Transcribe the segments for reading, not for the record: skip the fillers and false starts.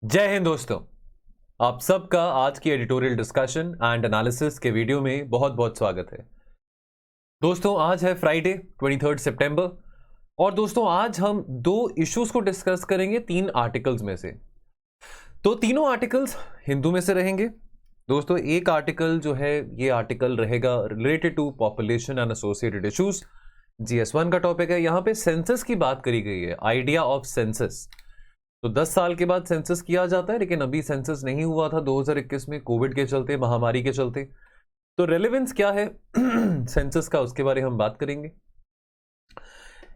जय हिंद दोस्तों। आप सबका आज की एडिटोरियल डिस्कशन एंड एनालिसिस के वीडियो में बहुत बहुत स्वागत है। दोस्तों आज है फ्राइडे 23 सितंबर और दोस्तों आज हम दो इश्यूज को डिस्कस करेंगे तीन आर्टिकल्स में से। तो तीनों आर्टिकल्स हिंदू में से रहेंगे। दोस्तों एक आर्टिकल जो है ये आर्टिकल रहेगा related to population and associated issues, GS1 का टॉपिक है। यहां पे सेंसस की बात करी गई है, आइडिया ऑफ सेंसस। तो 10 साल के बाद सेंसस किया जाता है, लेकिन अभी सेंसस नहीं हुआ था 2021 में कोविड के चलते, महामारी के चलते। तो रेलेवेंस क्या है सेंसस का, उसके बारे में हम बात करेंगे।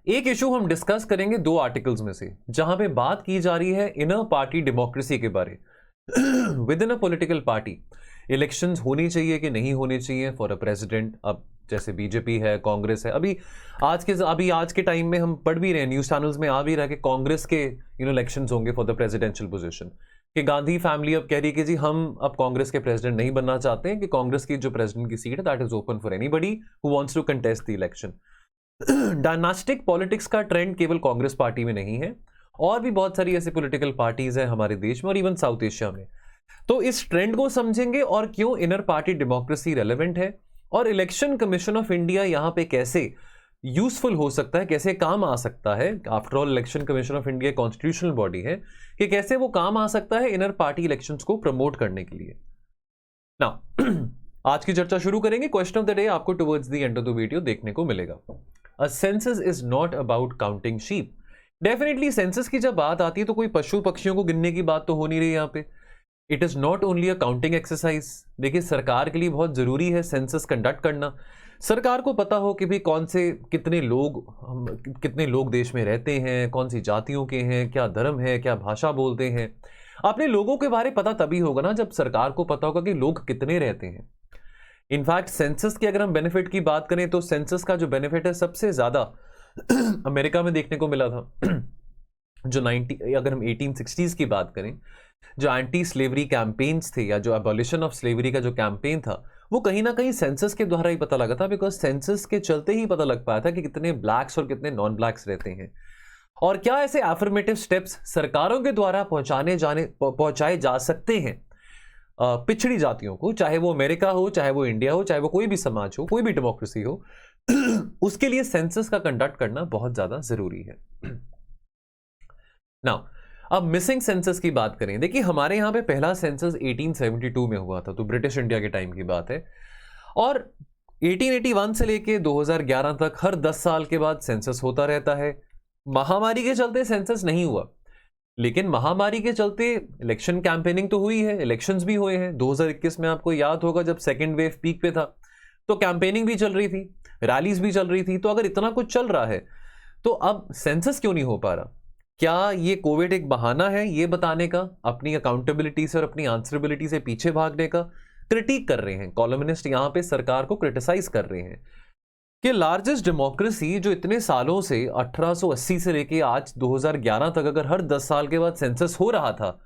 एक इशू हम डिस्कस करेंगे दो आर्टिकल्स में से, जहां पे बात की जा रही है इनर पार्टी डेमोक्रेसी के बारे with in a political party. Elections होनी चाहिए कि नहीं होने चाहिए फॉर अ प्रेसिडेंट। अब जैसे बीजेपी है, कांग्रेस है, अभी आज के टाइम में हम पढ़ भी रहे हैं, न्यूज चैनल्स में आ भी रहा है कि कांग्रेस के इलेक्शंस होंगे फॉर द प्रेसिडेंशियल पोजीशन। कि गांधी फैमिली अब कह रही है कि जी हम अब कांग्रेस के प्रेसिडेंट नहीं बनना चाहते हैं, कि कांग्रेस की जो प्रेसिडेंट की सीट है that is open for anybody who wants to contest the election. Dynastic politics का ट्रेंड केवल कांग्रेस पार्टी में नहीं है, और भी बहुत सारी ऐसी पॉलिटिकल पार्टीज हैं हमारे देश में और इवन साउथ एशिया में। तो इस ट्रेंड को समझेंगे और क्यों इनर पार्टी डेमोक्रेसी रेलेवेंट है, और इलेक्शन कमीशन ऑफ इंडिया यहां पे कैसे यूजफुल हो सकता है, कैसे काम आ सकता है। After all election commission of India constitutional body है, कि कैसे वो काम आ सकता है इनर पार्टी इलेक्शंस को प्रमोट करने के लिए। नाउ आज की चर्चा शुरू करेंगे। क्वेश्चन ऑफ द डे आपको towards the end of the video देखने को मिलेगा। A census is not about counting sheep. Definitely census की जब बात आती है तो कोई पशु पक्षियों को गिनने की बात तो हो नहीं रही यहाँ पे। It is not only a counting exercise. देखिए सरकार के लिए बहुत जरूरी है सेंसस कंडक्ट करना। सरकार को पता हो कि भी कितने लोग देश में रहते हैं, कौन सी जातियों के हैं, क्या धर्म है, क्या भाषा बोलते हैं। अपने लोगों के बारे पता तभी होगा ना जब सरकार को पता होगा कि लोग कितने रहते हैं। इनफैक्ट सेंसस की अगर हम बेनिफिट की बात करें तो सेंसस का जो बेनिफिट है सबसे ज्यादा अमेरिका में देखने को मिला था। जो अगर हम 1860s की बात करें, जो एंटी स्लेवरी कैंपेन्स थे या जो एबॉलिशन ऑफ स्लेवरी का जो कैंपेन था, वो कहीं ना कहीं सेंसस के द्वारा ही पता लगा था। बिकॉज सेंसस के चलते ही पता लग पाया था कि कितने ब्लैक्स और कितने नॉन ब्लैक्स रहते हैं, और क्या ऐसे एफर्मेटिव स्टेप्स सरकारों के द्वारा पहुंचाए जा सकते हैं पिछड़ी जातियों को, चाहे वो अमेरिका हो, चाहे वो इंडिया हो, चाहे वो कोई भी समाज हो, कोई भी डेमोक्रेसी हो। उसके लिए सेंसस का कंडक्ट करना बहुत ज्यादा जरूरी है। नाउ अब मिसिंग सेंसस की बात करें। देखिए हमारे यहां पे पहला सेंसस 1872 में हुआ था, तो ब्रिटिश इंडिया के टाइम की बात है। और 1881 से लेके 2011 तक हर 10 साल के बाद सेंसस होता रहता है। महामारी के चलते सेंसस नहीं हुआ, लेकिन महामारी के चलते इलेक्शन कैंपेनिंग तो हुई है, इलेक्शंस भी हुए हैं। 2021 में आपको याद होगा जब सेकेंड वेव पीक पे था, तो कैंपेनिंग भी चल रही थी, रैलीज भी चल रही थी। तो अगर इतना कुछ चल रहा है तो अब सेंसस क्यों नहीं हो पा रहा? क्या ये कोविड एक बहाना है ये बताने का, अपनी अकाउंटेबिलिटी से और अपनी आंसरेबिलिटी से पीछे भागने का? क्रिटिक कर रहे हैं कॉलमनिस्ट, यहां पे सरकार को क्रिटिसाइज कर रहे हैं कि लार्जेस्ट डेमोक्रेसी जो इतने सालों से 1880 से लेके आज 2011 तक अगर हर 10 साल के बाद सेंसस हो रहा था,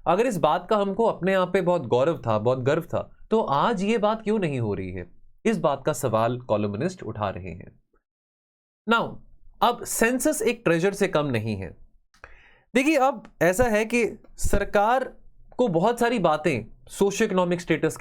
अगर इस बात का हमको अपने आप पे बहुत गौरव था, बहुत गर्व था, तो आज ये बात क्यों नहीं हो रही है? इस बात का सवाल कॉलमनिस्ट उठा रहे हैं। नाउ अब सेंसस एक ट्रेजर से कम नहीं है। देखिए अब ऐसा है कि सरकार को बहुत सारी बातें सोशियो इकोनॉमिक स्टेटस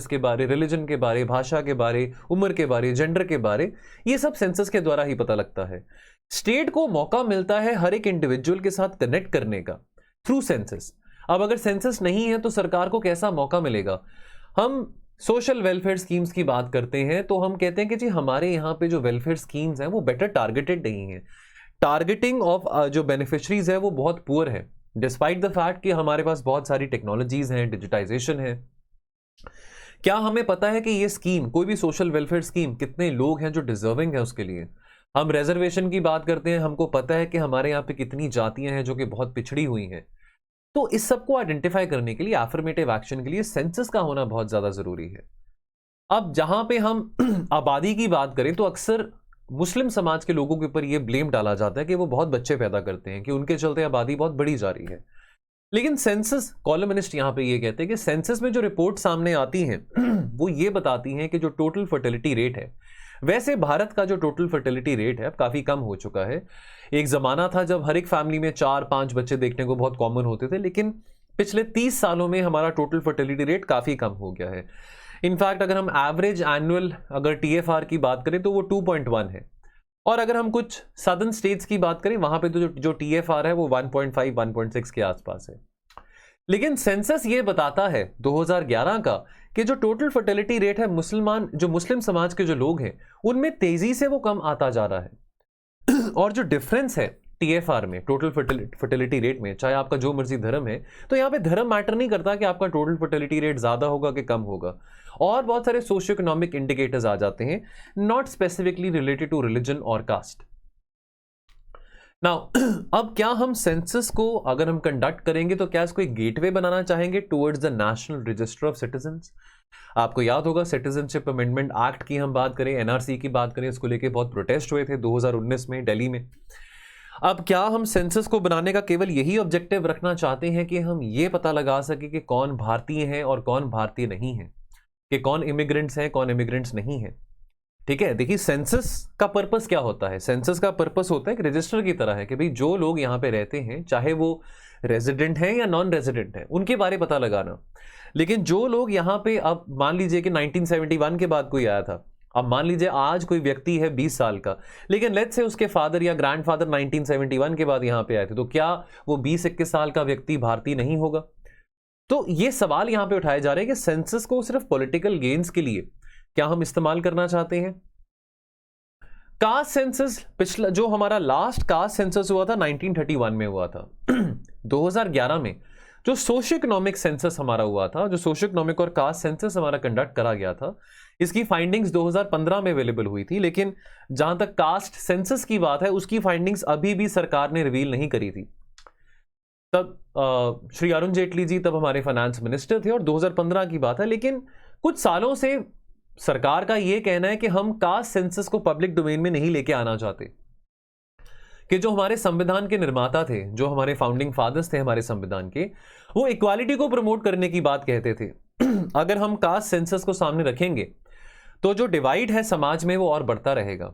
के बारे, रिलीजन के बारे, भाषा के बारे, उम्र के बारे, जेंडर के बारे, ये सब सेंसस के द्वारा ही पता लगता है। स्टेट को मौका मिलता है हर एक इंडिविजुअल के साथ कनेक्ट करने का थ्रू सेंसस। अब अगर सेंसस नहीं है तो सरकार को कैसा मौका मिलेगा? हम सोशल वेलफेयर स्कीम्स की बात करते हैं तो हम कहते हैं कि जी हमारे यहाँ पे जो वेलफेयर स्कीम्स हैं वो बेटर टारगेटेड नहीं है। टारगेटिंग ऑफ जो बेनिफिशरीज है वो बहुत पुअर है, डिस्पाइट द फैक्ट कि हमारे पास बहुत सारी टेक्नोलॉजीज हैं, डिजिटाइजेशन है। क्या हमें पता है कि ये स्कीम, कोई भी सोशल वेलफेयर स्कीम, कितने लोग हैं जो डिजर्विंग है उसके लिए? हम रिजर्वेशन की बात करते हैं, हमको पता है कि हमारे यहाँ पे कितनी जातियां हैं जो कि बहुत पिछड़ी हुई हैं। तो इस सबको आइडेंटिफाई करने के लिए, एफर्मेटिव एक्शन के लिए सेंसस का होना बहुत ज्यादा जरूरी है। अब जहां पे हम आबादी की बात करें तो अक्सर मुस्लिम समाज के लोगों के ऊपर यह ब्लेम डाला जाता है कि वो बहुत बच्चे पैदा करते हैं, कि उनके चलते आबादी बहुत बड़ी जा रही है। लेकिन सेंसस कॉलमनिस्ट यहां पे ये कहते हैं कि सेंसस में जो रिपोर्ट सामने आती हैं वो ये बताती हैं कि जो टोटल फर्टिलिटी रेट है वैसे भारत का जो टोटल फर्टिलिटी रेट है अब काफी कम हो चुका है। एक जमाना था जब हर एक फैमिली में 4-5 बच्चे देखने को बहुत कॉमन होते थे, लेकिन पिछले 30 सालों में हमारा टोटल फर्टिलिटी रेट काफी कम हो गया है। इनफैक्ट अगर हम एवरेज एनुअल अगर टीएफआर की बात करें तो वो 2.1 है, और अगर हम कुछ सदर्न स्टेट्स की बात करें वहां पे तो जो टीएफआर है वो 1.5-1.6 के आसपास है। लेकिन सेंसस ये बताता है 2011 का कि जो टोटल फर्टिलिटी रेट है मुस्लिम समाज के जो लोग हैं उनमें तेजी से वो कम आता जा रहा है। और जो डिफरेंस है टीएफआर में, टोटल फर्टिलिटी रेट में, चाहे आपका जो मर्जी धर्म है, तो यहाँ पे धर्म मैटर नहीं करता कि आपका टोटल फर्टिलिटी रेट ज्यादा होगा कि कम होगा, और बहुत सारे सोशियो इकोनॉमिक इंडिकेटर्स आ जाते हैं, not specifically related to religion और कास्ट। नाउ अब क्या हम सेंसस को अगर हम कंडक्ट करेंगे तो क्या इसको एक गेटवे बनाना चाहेंगे towards the national register of citizens? आपको याद होगा सिटीजनशिप अमेंडमेंट एक्ट की हम बात करें, एनआरसी की बात करें, इसको लेके बहुत प्रोटेस्ट हुए थे 2019 में दिल्ली में। अब क्या हम सेंसस को बनाने का केवल यही ऑब्जेक्टिव रखना चाहते हैं कि हम ये पता लगा सके कि कौन भारतीय है और कौन भारतीय नहीं है, कि कौन इमिग्रेंट्स हैं कौन इमिग्रेंट्स नहीं है? ठीक है, देखिए सेंसस का पर्पस क्या होता है? सेंसस का पर्पस होता है कि रजिस्टर की तरह है कि भाई जो लोग यहाँ पे रहते हैं, चाहे वो रेजिडेंट हैं या नॉन रेजिडेंट हैं, उनके बारे पता लगाना। लेकिन जो लोग यहाँ पे, अब मान लीजिए कि 1971 के बाद कोई आया था, अब मान लीजिए आज कोई व्यक्ति है 20 साल का, लेकिन लेट्स से उसके फादर या ग्रैंडफादर 1971 के बाद यहाँ पे आए थे, तो क्या वो 20-21 साल का व्यक्ति भारतीय नहीं होगा? तो ये सवाल यहाँ पे उठाए जा रहे हैं कि सेंसस को सिर्फ पॉलिटिकल गेन्स के लिए क्या हम इस्तेमाल करना चाहते हैं? कास्ट सेंसस, पिछला जो हमारा लास्ट कास्ट सेंसस हुआ था 1931 में हुआ था। 2011 में जो सोशियो इकोनॉमिक सेंसस हमारा हुआ था, जो सोशियो इकोनॉमिक और कास्ट सेंसस हमारा कंडक्ट करा गया था, इसकी फाइंडिंग्स 2015 में अवेलेबल हुई थी, लेकिन जहां तक कास्ट सेंसस की बात है उसकी फाइंडिंग्स अभी भी सरकार ने रिवील नहीं करी थी। तब श्री अरुण जेटली जी तब हमारे फाइनेंस मिनिस्टर थे और 2015 की बात है, लेकिन कुछ सालों से सरकार का यह कहना है कि हम कास्ट सेंसस को पब्लिक डोमेन में नहीं लेके आना चाहते, कि जो हमारे संविधान के निर्माता थे, जो हमारे फाउंडिंग फादर्स थे हमारे संविधान के, वो इक्वालिटी को प्रमोट करने की बात कहते थे। अगर हम कास्ट सेंसस को सामने रखेंगे तो जो डिवाइड है समाज में वो और बढ़ता रहेगा।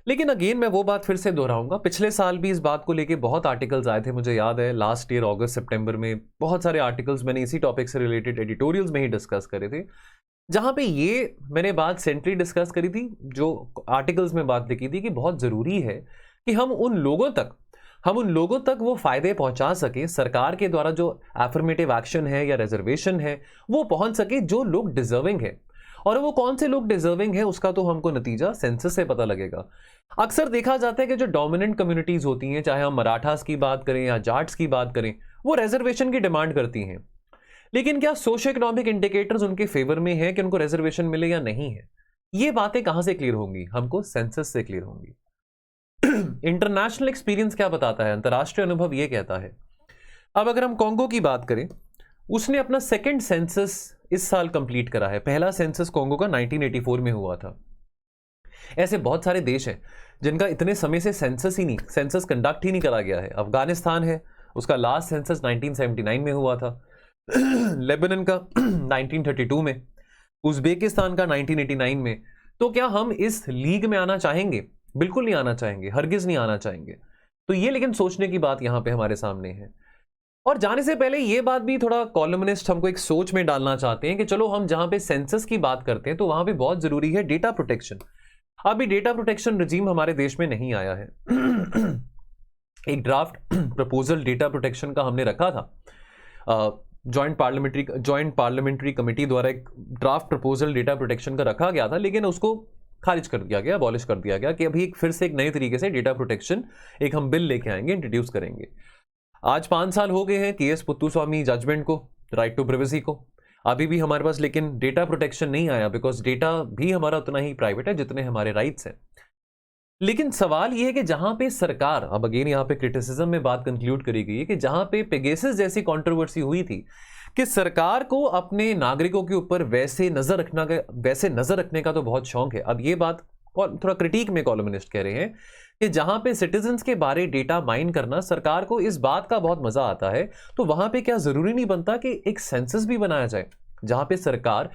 लेकिन अगेन मैं वो बात फिर से दोहराऊंगा, पिछले साल भी इस बात को लेके बहुत आर्टिकल्स आए थे, मुझे याद है लास्ट ईयर अगस्त सितंबर में बहुत सारे आर्टिकल्स मैंने इसी टॉपिक से रिलेटेड एडिटोरियल्स में ही डिस्कस करे थे, जहां पे ये मैंने बात सेंट्रली डिस्कस करी थी, जो आर्टिकल्स में बात लिखी थी कि बहुत जरूरी है कि हम उन लोगों तक वो फायदे पहुंचा सके, सरकार के द्वारा जो एफर्मेटिव एक्शन है या रिजर्वेशन है वो पहुंच सके जो लोग डिजर्विंग है। और वो कौन से लोग डिजर्विंग है उसका तो हमको नतीजा सेंसस से पता लगेगा। अक्सर देखा जाता है कि जो डोमिनेंट कम्युनिटीज होती हैं, चाहे हम मराठास की बात करें या जाट्स की बात करें, वो रिजर्वेशन की डिमांड करती हैं, लेकिन क्या सोशियो इकोनॉमिक इंडिकेटर्स उनके फेवर में है कि उनको रिजर्वेशन मिले या नहीं है? ये बातें कहां से क्लियर होंगी? हमको सेंसस से क्लियर होंगी। इंटरनेशनल एक्सपीरियंस क्या बताता है? अंतरराष्ट्रीय अनुभव ये कहता है, अब अगर हम कॉन्गो की बात करें, उसने अपना सेकंड सेंसस इस साल कंप्लीट करा है। पहला सेंसस कॉन्गो का 1984 में हुआ था। ऐसे बहुत सारे देश हैं जिनका इतने समय से सेंसस कंडक्ट ही नहीं करा गया है। अफगानिस्तान है, उसका लास्ट सेंसस 1979 में हुआ था। लेबनान का 1932 में, उज्बेकिस्तान का 1989 में। तो क्या हम इस लीग में आना चाहेंगे? बिल्कुल नहीं आना चाहेंगे, हरगिज नहीं आना चाहेंगे। तो ये लेकिन सोचने की बात यहां पे हमारे सामने है। और जाने से पहले ये बात भी थोड़ा कॉलमनिस्ट हमको एक सोच में डालना चाहते हैं कि चलो हम जहां पे सेंसस की बात करते हैं तो वहां पे बहुत जरूरी है डेटा प्रोटेक्शन। अभी डेटा प्रोटेक्शन रिजीम हमारे देश में नहीं आया है। एक ड्राफ्ट प्रपोजल डेटा प्रोटेक्शन का हमने रखा था, जॉइंट पार्लियामेंट्री कमेटी द्वारा एक ड्राफ्ट प्रपोजल डेटा प्रोटेक्शन का रखा गया था, लेकिन उसको खारिज कर दिया गया, अबॉलिश कर दिया गया कि अभी फिर से एक नए तरीके से डेटा प्रोटेक्शन एक हम बिल लेके आएंगे, इंट्रोड्यूस करेंगे। आज 5 साल हो गए हैं केएस पुत्तुस्वामी जजमेंट को, राइट टू प्रिवेसी को, अभी भी हमारे पास लेकिन डेटा प्रोटेक्शन नहीं आया, बिकॉज डेटा भी हमारा उतना ही प्राइवेट है जितने हमारे राइट्स हैं। लेकिन सवाल यह है कि जहां पे सरकार, अब अगेन यहां पे क्रिटिसिज्म में बात कंक्लूड करी गई है कि जहां पे पेगासस जैसी कंट्रोवर्सी हुई थी कि सरकार को अपने नागरिकों के ऊपर वैसे नजर रखने का तो बहुत शौक है। अब ये बात थोड़ा क्रिटिक में कॉलमनिस्ट कह रहे हैं कि जहां पे सिटीजन्स के बारे डेटा माइन करना सरकार को इस बात का बहुत मजा आता है, तो वहां पे क्या जरूरी नहीं बनता कि एक सेंसस भी बनाया जाए जहां पे सरकार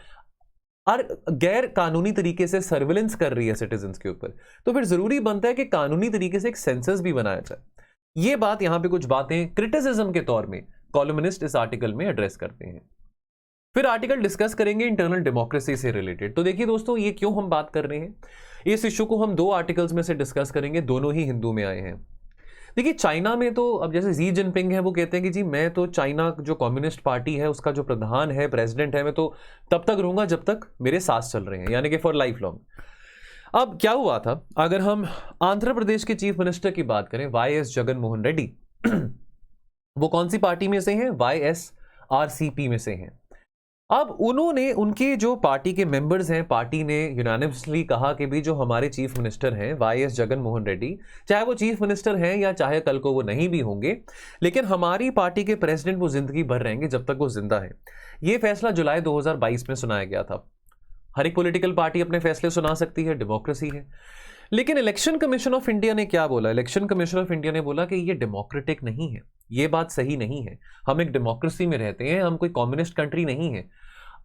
और गैर कानूनी तरीके से सर्विलेंस कर रही है सिटीजन्स के ऊपर, तो फिर जरूरी बनता है कि कानूनी तरीके से एक सेंसस भी बनाया जाए। ये बात यहां पे कुछ बातें क्रिटिसिज्म के तौर में कॉलमनिस्ट इस आर्टिकल में एड्रेस करते हैं। फिर आर्टिकल डिस्कस करेंगे इंटरनल डेमोक्रेसी से रिलेटेड। तो देखिए दोस्तों, ये क्यों हम बात कर रहे हैं, इस इश्यू को हम 2 आर्टिकल्स में से डिस्कस करेंगे, दोनों ही हिंदू में आए हैं। देखिए चाइना में तो अब जैसे जी जिनपिंग है, वो कहते हैं कि जी मैं तो चाइना जो कम्युनिस्ट पार्टी है उसका जो प्रधान है, प्रेसिडेंट है, मैं तो तब तक रहूंगा जब तक मेरे सांस चल रहे हैं, यानी कि फॉर लाइफ लॉन्ग। अब क्या हुआ था, अगर हम आंध्र प्रदेश के चीफ मिनिस्टर की बात करें, वाई.एस. जगन मोहन रेड्डी, वो कौन सी पार्टी में से हैं, YSRCP में से हैं। अब उन्होंने, उनके जो पार्टी के मेंबर्स हैं, पार्टी ने यूनानिमसली कहा कि भी जो हमारे चीफ मिनिस्टर हैं वाई.एस. जगन मोहन रेड्डी, चाहे वो चीफ मिनिस्टर हैं या चाहे कल को वो नहीं भी होंगे, लेकिन हमारी पार्टी के प्रेसिडेंट वो जिंदगी भर रहेंगे जब तक वो जिंदा है। ये फैसला जुलाई 2022 में सुनाया गया था। हर एक पॉलिटिकल पार्टी अपने फैसले सुना सकती है, डेमोक्रेसी है। लेकिन इलेक्शन कमीशन ऑफ इंडिया ने क्या बोला, इलेक्शन कमीशन ऑफ इंडिया ने बोला कि ये डेमोक्रेटिक नहीं है, ये बात सही नहीं है। हम एक डेमोक्रेसी में रहते हैं, हम कोई कम्युनिस्ट कंट्री नहीं है।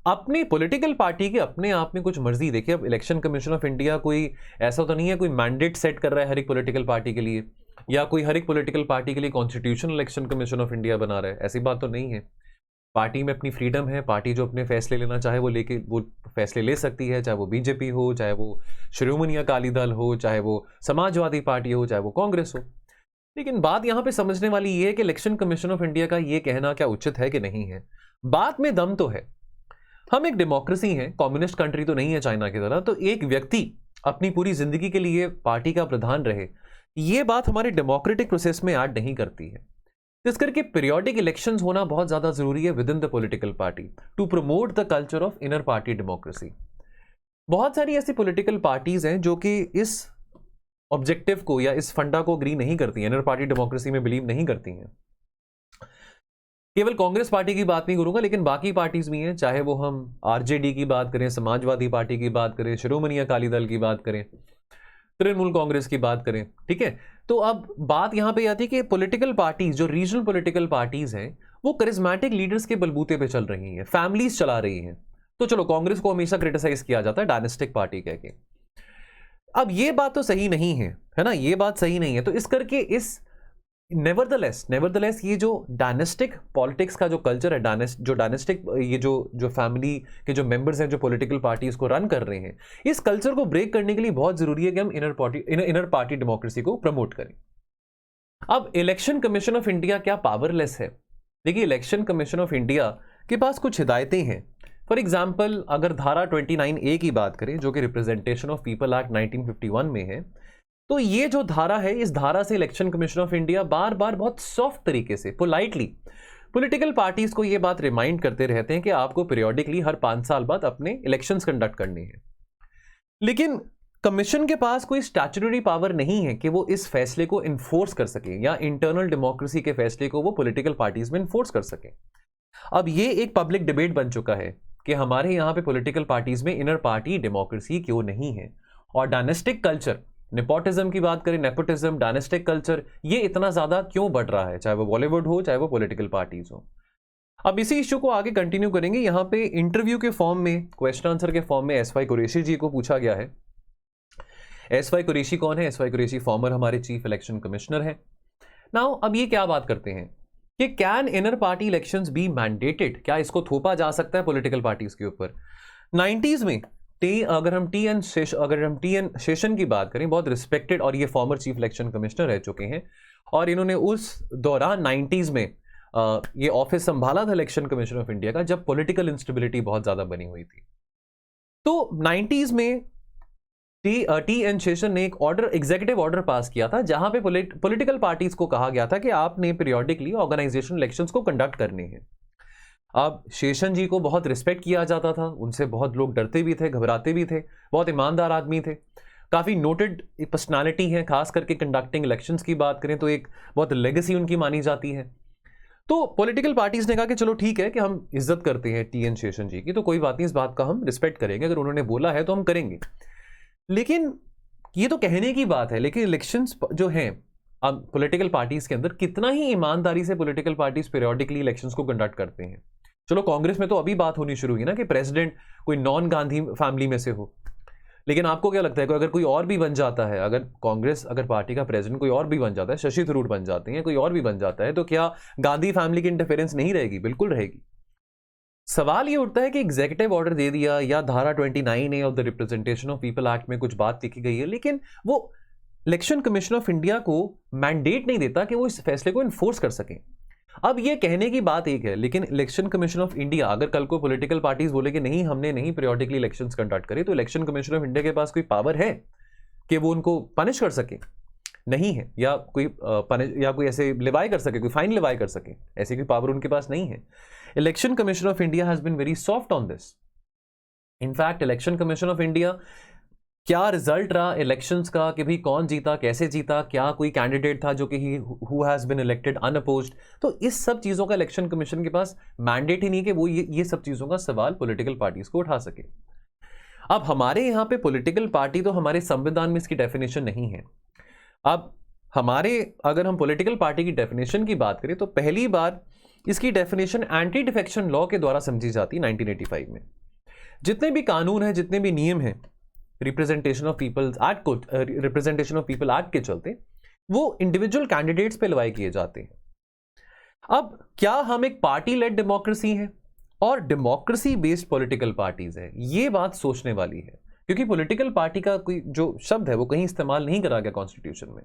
अपनी पॉलिटिकल पार्टी की अपने आप में कुछ मर्जी। देखिए अब इलेक्शन कमीशन ऑफ इंडिया कोई ऐसा तो नहीं है कोई मैंडेट सेट कर रहा है हर एक पॉलिटिकल पार्टी के लिए, या कोई हर एक पॉलिटिकल पार्टी के लिए constitutional election commission of India बना रहा है, ऐसी बात तो नहीं है। पार्टी में अपनी फ्रीडम है, पार्टी जो अपने फैसले लेना चाहे वो फैसले ले सकती है, चाहे वो बीजेपी हो, चाहे वो श्रोमणी अकाली दल हो, चाहे वो समाजवादी पार्टी हो, चाहे वो कांग्रेस हो। लेकिन बात यहां पे समझने वाली ये है कि इलेक्शन कमीशन ऑफ इंडिया का ये कहना क्या उचित है कि नहीं है। बात में दम तो है, हम एक डेमोक्रेसी हैं, कम्युनिस्ट कंट्री तो नहीं है चाइना की तरह, तो एक व्यक्ति अपनी पूरी जिंदगी के लिए पार्टी का प्रधान रहे, ये बात हमारे डेमोक्रेटिक प्रोसेस में ऐड नहीं करती है। इस करके पीरियोडिक इलेक्शंस होना बहुत ज्यादा जरूरी है within the political party to promote the culture of inner party democracy. बहुत सारी ऐसी पॉलिटिकल पार्टीज हैं जो कि इस ऑब्जेक्टिव को या इस फंडा को अग्री नहीं करती हैं, इनर पार्टी डेमोक्रेसी में बिलीव नहीं करती हैं। केवल कांग्रेस पार्टी की बात नहीं करूंगा, लेकिन बाकी पार्टीज भी हैं, चाहे वो हम आरजेडी की बात करें, समाजवादी पार्टी की बात करें, श्रोमणी अकाली दल की बात करें, तृणमूल कांग्रेस की बात करें, ठीक है। तो अब बात यहां पे आती है कि पॉलिटिकल पार्टीज, जो रीजनल पॉलिटिकल पार्टीज हैं, वो करिज्मेटिक लीडर्स के बलबूते पे चल रही हैं, फैमिलीज चला रही हैं। तो चलो कांग्रेस को हमेशा क्रिटिसाइज किया जाता है डायनेस्टिक पार्टी कह के। अब ये बात तो सही नहीं है ना, ये बात सही नहीं है। तो इस करके इस नेवरदलेस ये जो डायनेस्टिक पॉलिटिक्स का जो कल्चर है, जो डायनेस्टिक ये जो फैमिली के जो मेंबर्स हैं जो पॉलिटिकल पार्टीज को रन कर रहे हैं, इस कल्चर को ब्रेक करने के लिए बहुत जरूरी है कि हम इनर पार्टी डेमोक्रेसी को प्रमोट करें। अब इलेक्शन कमीशन ऑफ इंडिया क्या पावरलेस है? देखिए इलेक्शन कमीशन ऑफ इंडिया के पास कुछ हिदायतें हैं। फॉर एग्जाम्पल अगर धारा 29A की बात करें, जो कि रिप्रेजेंटेशन ऑफ पीपल एक्ट 1951 में है, तो ये जो धारा है, इस धारा से इलेक्शन कमीशन ऑफ इंडिया बार बार बहुत सॉफ्ट तरीके से, पोलाइटली पॉलिटिकल पार्टीज को ये बात रिमाइंड करते रहते हैं कि आपको पीरियोडिकली हर 5 साल बाद अपने इलेक्शंस कंडक्ट करने हैं। लेकिन कमीशन के पास कोई स्टैट्यूटरी पावर नहीं है कि वो इस फैसले को इन्फोर्स कर सके, या इंटरनल डेमोक्रेसी के फैसले को वो पॉलिटिकल पार्टीज में इन्फोर्स कर सके। अब ये एक पब्लिक डिबेट बन चुका है कि हमारे यहाँ पे पॉलिटिकल पार्टीज में इनर पार्टी डेमोक्रेसी क्यों नहीं है, और डायनेस्टिक कल्चर, नेपोटिज्म की बात करें, नेपोटिज्म, डायनेस्टिक कल्चर, ये इतना ज्यादा क्यों बढ़ रहा है, चाहे वो बॉलीवुड हो, चाहे वो पॉलिटिकल पार्टीज हो। अब इसी इश्यू को आगे कंटिन्यू करेंगे। यहाँ पे इंटरव्यू के फॉर्म में, क्वेश्चन आंसर के फॉर्म में एस वाई कुरैशी जी को पूछा गया है। एस वाई कुरैशी कौन है? एस वाई कुरैशी फॉर्मर हमारे चीफ इलेक्शन कमिश्नर है। नाउ अब ये क्या बात करते हैं कि can inner party elections be mandated, क्या इसको थोपा जा सकता है पॉलिटिकल पार्टीज के ऊपर? 90s में अगर हम टी एन शेषन की बात करें, बहुत रिस्पेक्टेड और ये फॉर्मर चीफ इलेक्शन कमिश्नर रह चुके हैं, और इन्होंने उस दौरान 90s में ये ऑफिस संभाला था इलेक्शन कमीशन ऑफ इंडिया का, जब पॉलिटिकल इंस्टेबिलिटी बहुत ज्यादा बनी हुई थी। तो 90s में टी एन शेषन ने एक ऑर्डर, एग्जीक्यूटिव ऑर्डर पास किया था, जहां पे पॉलिटिकल पार्टीज को कहा गया था कि आपने पीरियोडिकली ऑर्गेनाइजेशन इलेक्शंस को कंडक्ट करने हैं। अब शेषन जी को बहुत रिस्पेक्ट किया जाता था, उनसे बहुत लोग डरते भी थे, घबराते भी थे, बहुत ईमानदार आदमी थे, काफ़ी नोटेड पर्सनालिटी हैं, खास करके कंडक्टिंग इलेक्शंस की बात करें तो एक बहुत लेगेसी उनकी मानी जाती है। तो पॉलिटिकल पार्टीज ने कहा कि चलो ठीक है कि हम इज्जत करते हैं टी एन शेषन जी की, तो कोई बात नहीं, इस बात का हम रिस्पेक्ट करेंगे, अगर उन्होंने बोला है तो हम करेंगे। लेकिन ये तो कहने की बात है, लेकिन इलेक्शंस जो हैं अब पॉलिटिकल पार्टीज के अंदर, कितना ही ईमानदारी से पॉलिटिकल पार्टीज पीरियोडिकली इलेक्शंस को कंडक्ट करते हैं? चलो कांग्रेस में तो अभी बात होनी शुरू हुई ना कि प्रेसिडेंट कोई नॉन गांधी फैमिली में से हो, लेकिन आपको क्या लगता है कि अगर कोई और भी बन जाता है, अगर कांग्रेस अगर पार्टी का प्रेसिडेंट कोई और भी बन जाता है, शशि थरूर बन जाते हैं, कोई और भी बन जाता है, तो क्या गांधी फैमिली की इंटरफेरेंस नहीं रहेगी? बिल्कुल रहेगी। सवाल ये उठता है कि एग्जीक्यूटिव ऑर्डर दे दिया या धारा 29A of the representation of people act में कुछ बात लिखी गई है, लेकिन वो इलेक्शन कमीशन ऑफ इंडिया को मैंडेट नहीं देता कि वो इस फैसले को इन्फोर्स कर सकें। अब ये कहने की बात एक है, लेकिन इलेक्शन कमीशन ऑफ इंडिया अगर कल को पॉलिटिकल पार्टीज बोले कि नहीं हमने नहीं पीरियोडिकली इलेक्शंस कंडक्ट करे, तो इलेक्शन कमीशन ऑफ इंडिया के पास कोई पावर है कि वो उनको पनिश कर सके? नहीं है, या कोई ऐसे लिवाई कर सके, कोई फाइन लिवाई कर सके, ऐसी कोई पावर उनके पास नहीं है। Election commission of India has been very soft on this. In fact election commission of India क्या रिजल्ट रहा इलेक्शंस का कि भाई कौन जीता, कैसे जीता, क्या कोई कैंडिडेट था जो कि who has been elected unopposed, तो इस सब चीजों का इलेक्शन कमीशन के पास मैंडेट ही नहीं कि वो ये सब चीजों का सवाल पॉलिटिकल पार्टीज को उठा सके। अब हमारे यहाँ पे पॉलिटिकल पार्टी तो हमारे संविधान में इसकी डेफिनेशन नहीं है। अब अगर हम पॉलिटिकल पार्टी की डेफिनेशन की बात करें तो पहली बार इसकी डेफिनेशन एंटी डिफेक्शन लॉ के द्वारा समझी जाती 1985 में। जितने भी कानून हैं, जितने भी नियम हैं रिप्रेजेंटेशन ऑफ पीपल एक्ट के चलते, वो इंडिविजुअल कैंडिडेट्स पे लवाई किए जाते हैं। अब क्या हम एक पार्टी लेड डेमोक्रेसी है और डेमोक्रेसी बेस्ड पॉलिटिकल पार्टीज है? ये बात सोचने वाली है, क्योंकि पॉलिटिकल पार्टी का कोई जो शब्द है वो कहीं इस्तेमाल नहीं करा गया कॉन्स्टिट्यूशन में।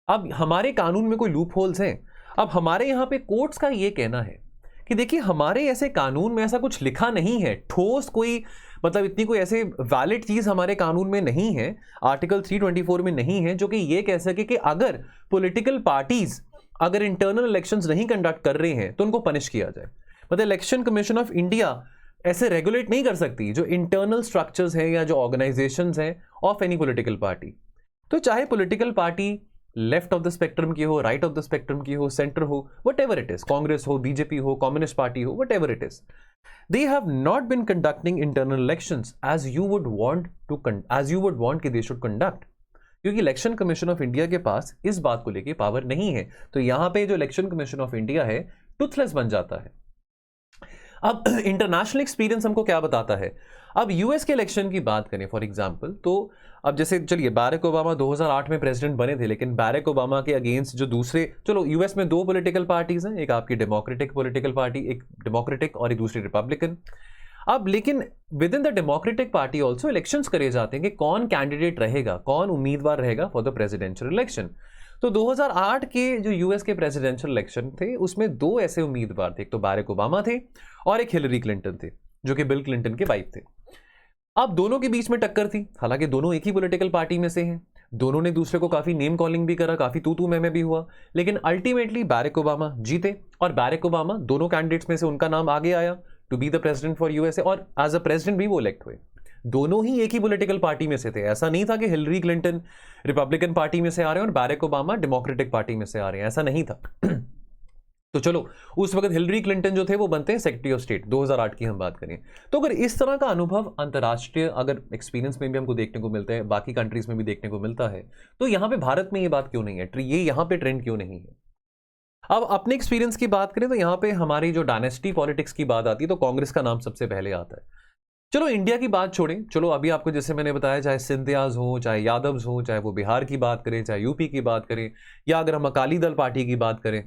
अब हमारे कानून में कोई लूप होल्स हैं। अब हमारे यहां पे कोर्ट्स का ये कहना है कि देखिए हमारे ऐसे कानून में ऐसा कुछ लिखा नहीं है, ठोस कोई मतलब इतनी कोई ऐसे वैलिड चीज हमारे कानून में नहीं है, आर्टिकल 324 में नहीं है, जो कि ये कह सके कि अगर पॉलिटिकल पार्टीज अगर इंटरनल इलेक्शंस नहीं कंडक्ट कर रहे हैं तो उनको पनिश किया जाए। मतलब इलेक्शन कमीशन ऑफ इंडिया ऐसे रेगुलेट नहीं कर सकती जो इंटरनल स्ट्रक्चर्स हैं या जो ऑर्गेनाइजेशंस हैं ऑफ एनी पॉलिटिकल पार्टी। तो चाहे political party left of the spectrum की हो, राइट ऑफ द स्पेक्ट्रम की हो, सेंटर हो, वट इट इज, कांग्रेस हो, बीजेपी हो, कम्युनिस्ट पार्टी हो, what it is, they have not been conducting internal elections as you would want कि they should conduct, क्योंकि इलेक्शन कमीशन ऑफ इंडिया के पास इस बात को लेके पावर नहीं है। तो यहां पे जो इलेक्शन कमीशन ऑफ इंडिया है टूथलेस बन जाता है। अब इंटरनेशनल एक्सपीरियंस हमको क्या बताता है? अब यूएस के इलेक्शन की बात करें फॉर एग्जांपल, तो अब जैसे चलिए बैरक ओबामा 2008 में प्रेसिडेंट बने थे, लेकिन बैरक ओबामा के अगेंस्ट जो दूसरे, चलो यूएस में दो पॉलिटिकल पार्टीज हैं, एक आपकी डेमोक्रेटिक पॉलिटिकल पार्टी, एक डेमोक्रेटिक और एक दूसरी रिपब्लिकन। अब लेकिन with in the democratic party also elections करे जाते हैं कि कौन कैंडिडेट रहेगा, कौन उम्मीदवार रहेगा फॉर द प्रेसिडेंशियल इलेक्शन। तो 2008 के जो यूएस के प्रेसिडेंशियल इलेक्शन थे उसमें दो ऐसे उम्मीदवार थे, एक तो बैरक ओबामा थे और एक हिलरी क्लिंटन थे जो कि बिल क्लिंटन के वाइफ थे। अब दोनों के बीच में टक्कर थी, हालांकि दोनों एक ही पॉलिटिकल पार्टी में से हैं, दोनों ने दूसरे को काफी नेम कॉलिंग भी करा, काफी तू मैं भी हुआ, लेकिन अल्टीमेटली बैरक ओबामा जीते और बैरक ओबामा दोनों कैंडिडेट्स में से उनका नाम आगे आया to be the president for USA और एज अ प्रेसिडेंट भी वो इलेक्ट हुए। दोनों ही एक ही पॉलिटिकल पार्टी में से थे, ऐसा नहीं था कि हिलरी क्लिंटन रिपब्लिकन पार्टी में से आ रहे हैं और बैरक ओबामा डेमोक्रेटिक पार्टी में से आ रहे हैं, ऐसा नहीं था। तो चलो उस वक्त हिलरी क्लिंटन जो थे वो बनते हैं सेक्रेटरी ऑफ स्टेट, 2008 की हम बात करें तो। अगर इस तरह का अनुभव अंतर्राष्ट्रीय अगर एक्सपीरियंस में भी हमको देखने को मिलता है, बाकी कंट्रीज में भी देखने को मिलता है, तो यहाँ पे भारत में ये बात क्यों नहीं है, ये यहाँ पे ट्रेंड क्यों नहीं है? अब अपने एक्सपीरियंस की बात करें तो यहाँ पे हमारी जो डायनेस्टी पॉलिटिक्स की बात आती है तो कांग्रेस का नाम सबसे पहले आता है। चलो इंडिया की बात छोड़ें, चलो अभी आपको जैसे मैंने बताया, चाहे सिंधियाज हो, चाहे यादव्स हो, चाहे वो बिहार की बात करें, चाहे यूपी की बात करें, या अगर हम अकाली दल पार्टी की बात करें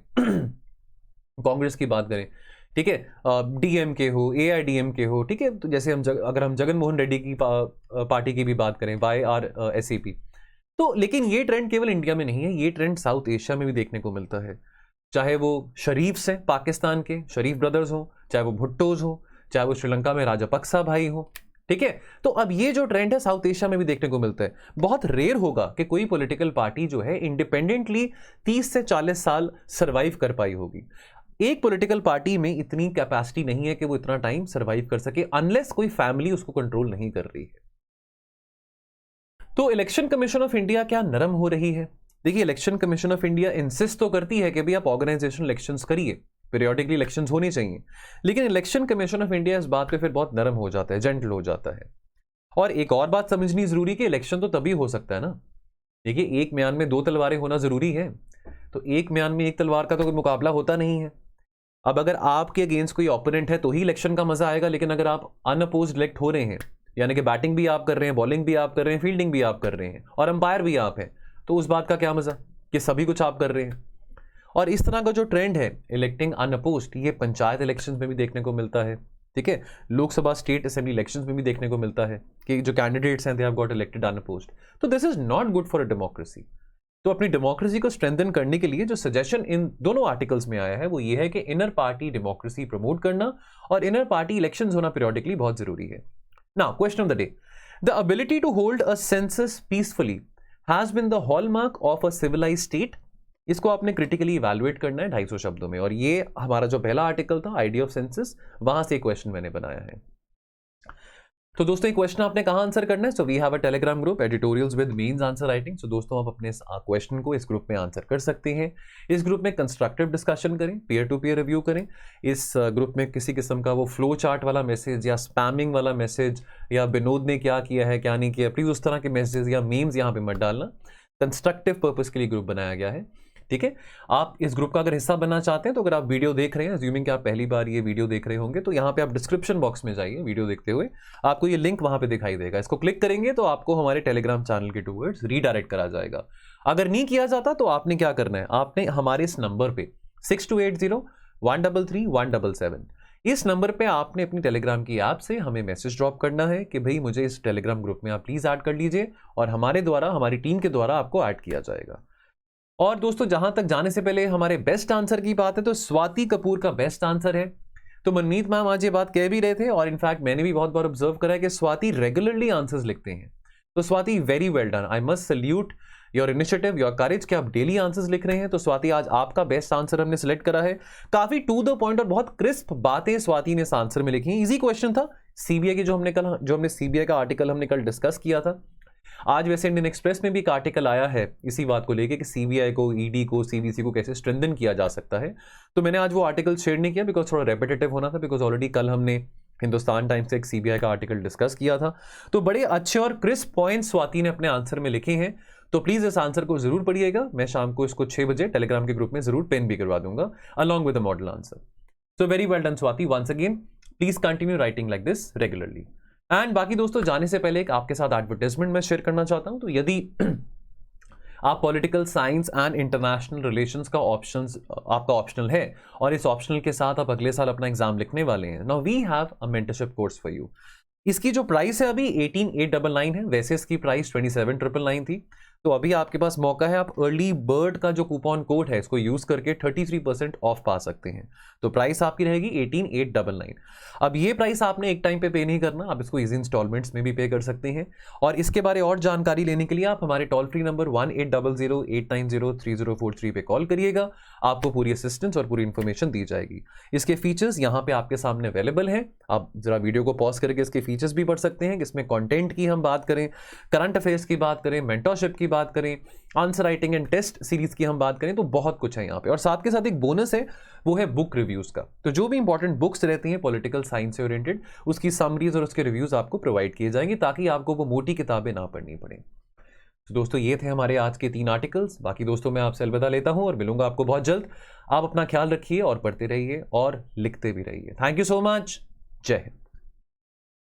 कांग्रेस की बात करें, ठीक है, डीएमके हो, एआईडीएमके हो, ठीक है, तो जैसे अगर हम जगन मोहन रेड्डी की पार्टी की भी बात करें, YRSAP, तो लेकिन ये ट्रेंड केवल इंडिया में नहीं है, ये ट्रेंड साउथ एशिया में भी देखने को मिलता है। चाहे वो शरीफ्स हैं पाकिस्तान के, शरीफ ब्रदर्स हो, चाहे वो भुट्टोज हो, चाहे वो श्रीलंका में राजापक्सा भाई हो, ठीक है। तो अब ये जो ट्रेंड है साउथ एशिया में भी देखने को मिलता है। बहुत रेयर होगा कि कोई पॉलिटिकल पार्टी जो है इंडिपेंडेंटली 30 से 40 साल सर्वाइव कर पाई होगी। एक पॉलिटिकल पार्टी में इतनी कैपेसिटी नहीं है कि वो इतना टाइम सर्वाइव कर सके, अनलेस कोई फैमिली उसको कंट्रोल नहीं कर रही है। तो इलेक्शन कमीशन ऑफ इंडिया क्या नरम हो रही है? देखिए, election commission of India insist तो करती है कि भाई आप ऑर्गेनाइजेशन इलेक्शंस करिए, पीरियोडिकली इलेक्शंस होने चाहिए, लेकिन इलेक्शन कमीशन ऑफ इंडिया इस बात पे फिर बहुत नरम हो जाता है, जेंटल हो जाता है। और एक और बात समझनी जरूरी कि इलेक्शन तो तभी हो सकता है ना, देखिए एक म्यान में दो तलवारें होना जरूरी है, तो एक म्यान में एक तलवार का तो कोई मुकाबला होता नहीं है। अब अगर आपके अगेंस्ट कोई ओपोनेंट है तो ही इलेक्शन का मजा आएगा, लेकिन अगर आप अनअपोज्ड इलेक्ट हो रहे हैं, यानी कि बैटिंग भी आप कर रहे हैं, बॉलिंग भी आप कर रहे हैं, फील्डिंग भी आप कर रहे हैं और अंपायर भी आप हैं, तो उस बात का क्या मजा कि सभी कुछ आप कर रहे हैं। और इस तरह का जो ट्रेंड है इलेक्टिंग अनअपोज्ड, ये पंचायत इलेक्शंस में भी देखने को मिलता है, ठीक है, लोकसभा स्टेट असेंबली इलेक्शंस में भी देखने को मिलता है कि जो कैंडिडेट्स हैं they have got elected unopposed. तो this is not good for a democracy. तो अपनी डेमोक्रेसी को स्ट्रेंथन करने के लिए जो सजेशन इन दोनों आर्टिकल्स में आया है वो ये है कि इनर पार्टी डेमोक्रेसी प्रमोट करना और इनर पार्टी इलेक्शंस होना पीरियडिकली बहुत जरूरी है। Now question of the day, the ability to hold a census peacefully has been the hallmark of a civilised state. इसको आपने क्रिटिकली इवैल्यूएट करना है 250 शब्दों में, और ये हमारा जो पहला आर्टिकल था आइडिया ऑफ सेंसस, वहां से क्वेश्चन मैंने बनाया है। तो दोस्तों ये क्वेश्चन आपने कहां आंसर करना है? So we have a Telegram group editorials with mains answer writing. So दोस्तों आप अपने क्वेश्चन को इस ग्रुप में आंसर कर सकते हैं। इस ग्रुप में कंस्ट्रक्टिव डिस्कशन करें, पीयर टू पीयर रिव्यू करें। इस ग्रुप में किसी किस्म का वो फ्लो चार्ट वाला मैसेज या स्पैमिंग वाला मैसेज या विनोद ने क्या किया है क्या नहीं किया, प्लीज उस तरह के मैसेज या मीम्स यहाँ पे मत डालना। कंस्ट्रक्टिव पर्पस के लिए ग्रुप बनाया गया है, ठीक है। आप इस ग्रुप का अगर हिस्सा बनना चाहते हैं तो अगर आप वीडियो देख रहे हैं, अज्यूमिंग कि आप पहली बार ये वीडियो देख रहे होंगे, तो यहाँ पे आप डिस्क्रिप्शन बॉक्स में जाइए, वीडियो देखते हुए आपको ये लिंक वहां पे दिखाई देगा, इसको क्लिक करेंगे तो आपको हमारे टेलीग्राम चैनल के टूवर्ड्स रीडायरेक्ट करा जाएगा। अगर नहीं किया जाता तो आपने क्या करना है, आपने हमारे इस नंबर पे 6280-133-177 इस नंबर पे आपने अपनी टेलीग्राम की ऐप से हमें मैसेज ड्रॉप करना है कि भाई मुझे इस टेलीग्राम ग्रुप में आप प्लीज ऐड कर लीजिए, और हमारे द्वारा, हमारी टीम के द्वारा आपको ऐड किया जाएगा। और दोस्तों जहां तक जाने से पहले हमारे बेस्ट आंसर की बात है तो स्वाति कपूर का बेस्ट आंसर है। तो मनमीत मैम आज ये बात कह भी रहे थे, और इनफैक्ट मैंने भी बहुत बार ऑब्जर्व करा है कि स्वाति रेगुलरली आंसर्स लिखते हैं। तो Swati very well done, I must salute your initiative, your courage कि आप डेली आंसर्स लिख रहे हैं। तो स्वाति आज आपका बेस्ट आंसर हमने सिलेक्ट करा है। काफी टू द पॉइंट और बहुत क्रिस्प बातें स्वाति ने इस आंसर में लिखी हैं। इजी क्वेश्चन था सीबीआई की, जो हमने सीबीआई का आर्टिकल हमने कल डिस्कस किया था। आज वैसे इंडियन एक्सप्रेस में भी एक आर्टिकल आया है इसी बात को लेके कि सीबीआई को, ईडी को, सीबीसी को कैसे स्ट्रेंथन किया जा सकता है। तो मैंने आज वो आर्टिकल शेयर नहीं किया बिकॉज थोड़ा रेपिटेटिव होना था, बिकॉज ऑलरेडी कल हमने हिंदुस्तान टाइम्स से एक सीबीआई का आर्टिकल डिस्कस किया था। तो बड़े अच्छे और क्रिस्प पॉइंट्स स्वाति ने अपने आंसर में लिखे हैं। तो प्लीज इस आंसर को जरूर पढ़िएगा। मैं शाम को इसको 6 बजे टेलीग्राम के ग्रुप में जरूर पेन भी करवा दूंगा along with the model answer. So very well done Swati, once again please continue writing like this regularly. And बाकी दोस्तों जाने से पहले एक आपके साथ एडवर्टाइजमेंट मैं शेयर करना चाहता हूं। तो यदि आप political science and international relations का आपका ऑप्शनल है और इस ऑप्शनल के साथ आप अगले साल अपना एग्जाम लिखने वाले हैं, now we have a mentorship course for you. इसकी जो प्राइस है अभी 18,899 है, वैसे इसकी प्राइस 27,999 थी। तो अभी आपके पास मौका है, आप अर्ली बर्ड का जो कूपन कोड है इसको यूज करके 33% ऑफ पा सकते हैं। तो प्राइस आपकी रहेगी 18,899। अब ये प्राइस आपने एक टाइम पे पे नहीं करना, आप इसको इजी इंस्टॉलमेंट्स में भी पे कर सकते हैं। और इसके बारे और जानकारी लेने के लिए आप हमारे टोल फ्री नंबर 1800-890-3043 पे कॉल करिएगा। आपको पूरी असिस्टेंस और पूरी इंफॉर्मेशन दी जाएगी। इसके फीचर्स यहाँ पे आपके सामने अवेलेबल हैं। आप जरा वीडियो को पॉज करके इसके फीचर्स भी पढ़ सकते हैं। इसमें कंटेंट की हम बात करें, करंट अफेयर्स की बात करें, मेंटरशिप की बात करें, answer writing and test series की हम बात करें, तो बहुत कुछ है यहाँ पे। और साथ के साथ एक बोनस है, वो है बुक रिव्यूज का। तो जो भी इंपॉर्टेंट बुक्स रहती हैं पॉलिटिकल साइंस से ओरिएंटेड, उसकी समरीज और उसके रिव्यूज आपको प्रोवाइड किए जाएंगे ताकि आपको वो मोटी किताबें ना पढ़नी पड़े। तो दोस्तों ये थे हमारे आज के 3 आर्टिकल्स। बाकी दोस्तों मैं आपसे अलविदा लेता हूं और मिलूंगा आपको बहुत जल्द। आप अपना ख्याल रखिए और पढ़ते रहिए और लिखते भी रहिए। Thank you so much. जय हिंद।